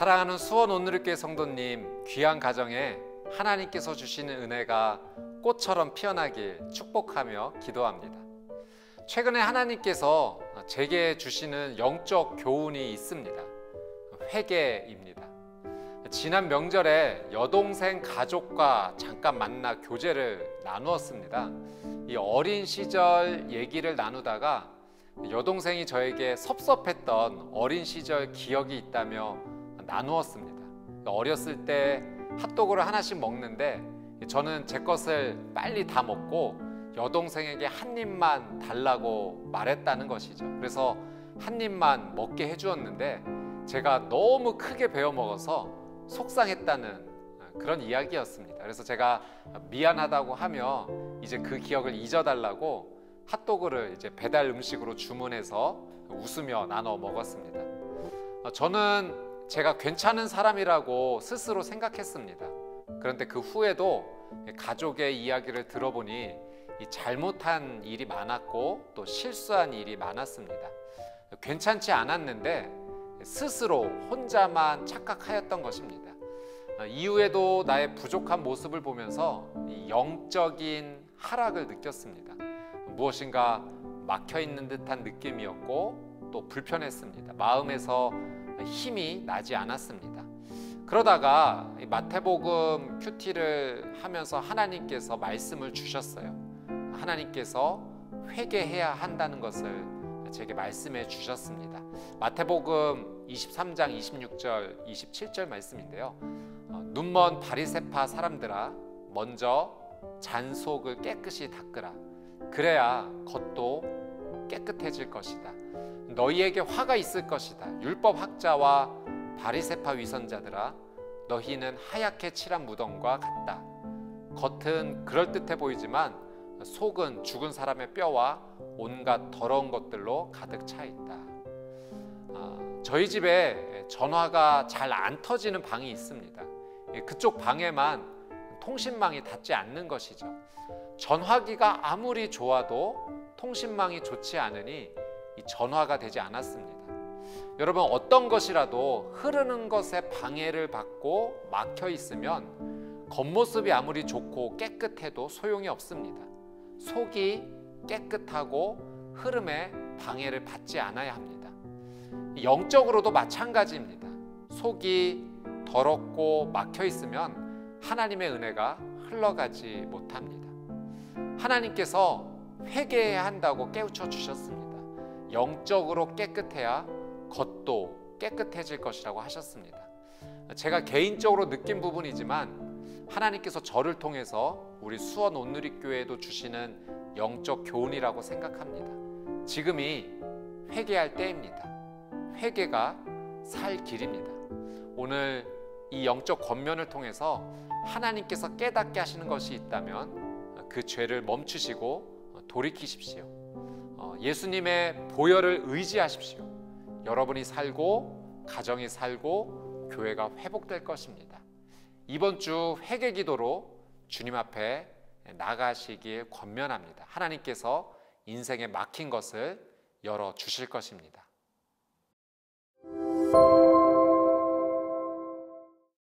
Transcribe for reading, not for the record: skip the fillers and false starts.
사랑하는 수원 온누리교회 성도님, 귀한 가정에 하나님께서 주시는 은혜가 꽃처럼 피어나길 축복하며 기도합니다. 최근에 하나님께서 제게 주시는 영적 교훈이 있습니다. 회개입니다. 지난 명절에 여동생 가족과 잠깐 만나 교제를 나누었습니다. 이 어린 시절 얘기를 나누다가 여동생이 저에게 섭섭했던 어린 시절 기억이 있다며 나누었습니다. 어렸을 때 핫도그를 하나씩 먹는데 저는 제 것을 빨리 다 먹고 여동생에게 한 입만 달라고 말했다는 것이죠. 그래서 한 입만 먹게 해주었는데 제가 너무 크게 베어 먹어서 속상했다는 그런 이야기였습니다. 그래서 제가 미안하다고 하며 이제 그 기억을 잊어달라고 핫도그를 이제 배달 음식으로 주문해서 웃으며 나눠 먹었습니다. 저는 제가 괜찮은 사람이라고 스스로 생각했습니다. 그런데 그 후에도 가족의 이야기를 들어보니 잘못한 일이 많았고 또 실수한 일이 많았습니다. 괜찮지 않았는데 스스로 혼자만 착각하였던 것입니다. 이후에도 나의 부족한 모습을 보면서 영적인 하락을 느꼈습니다. 무엇인가 막혀있는 듯한 느낌이었고 또 불편했습니다. 마음에서 힘이 나지 않았습니다. 그러다가 마태복음 큐티를 하면서 하나님께서 말씀을 주셨어요. 하나님께서 회개해야 한다는 것을 제게 말씀해 주셨습니다. 마태복음 23장 26절 27절 말씀인데요. 눈먼 바리새파 사람들아, 먼저 잔속을 깨끗이 닦으라. 그래야 겉도 깨끗해질 것이다. 너희에게 화가 있을 것이다. 율법학자와 바리새파 위선자들아, 너희는 하얗게 칠한 무덤과 같다. 겉은 그럴듯해 보이지만 속은 죽은 사람의 뼈와 온갖 더러운 것들로 가득 차 있다. 저희 집에 전화가 잘 안 터지는 방이 있습니다. 그쪽 방에만 통신망이 닿지 않는 것이죠. 전화기가 아무리 좋아도 통신망이 좋지 않으니 이 전화가 되지 않았습니다. 여러분, 어떤 것이라도 흐르는 것에 방해를 받고 막혀 있으면 겉모습이 아무리 좋고 깨끗해도 소용이 없습니다. 속이 깨끗하고 흐름에 방해를 받지 않아야 합니다. 영적으로도 마찬가지입니다. 속이 더럽고 막혀 있으면 하나님의 은혜가 흘러가지 못합니다. 하나님께서 회개해야 한다고 깨우쳐 주셨습니다. 영적으로 깨끗해야 겉도 깨끗해질 것이라고 하셨습니다. 제가 개인적으로 느낀 부분이지만 하나님께서 저를 통해서 우리 수원 온누리교회에도 주시는 영적 교훈이라고 생각합니다. 지금이 회개할 때입니다. 회개가 살 길입니다. 오늘 이 영적 권면을 통해서 하나님께서 깨닫게 하시는 것이 있다면 그 죄를 멈추시고 돌이키십시오. 예수님의 보혈을 의지하십시오. 여러분이 살고 가정이 살고 교회가 회복될 것입니다. 이번 주 회개 기도로 주님 앞에 나가시길 권면합니다. 하나님께서 인생에 막힌 것을 열어주실 것입니다.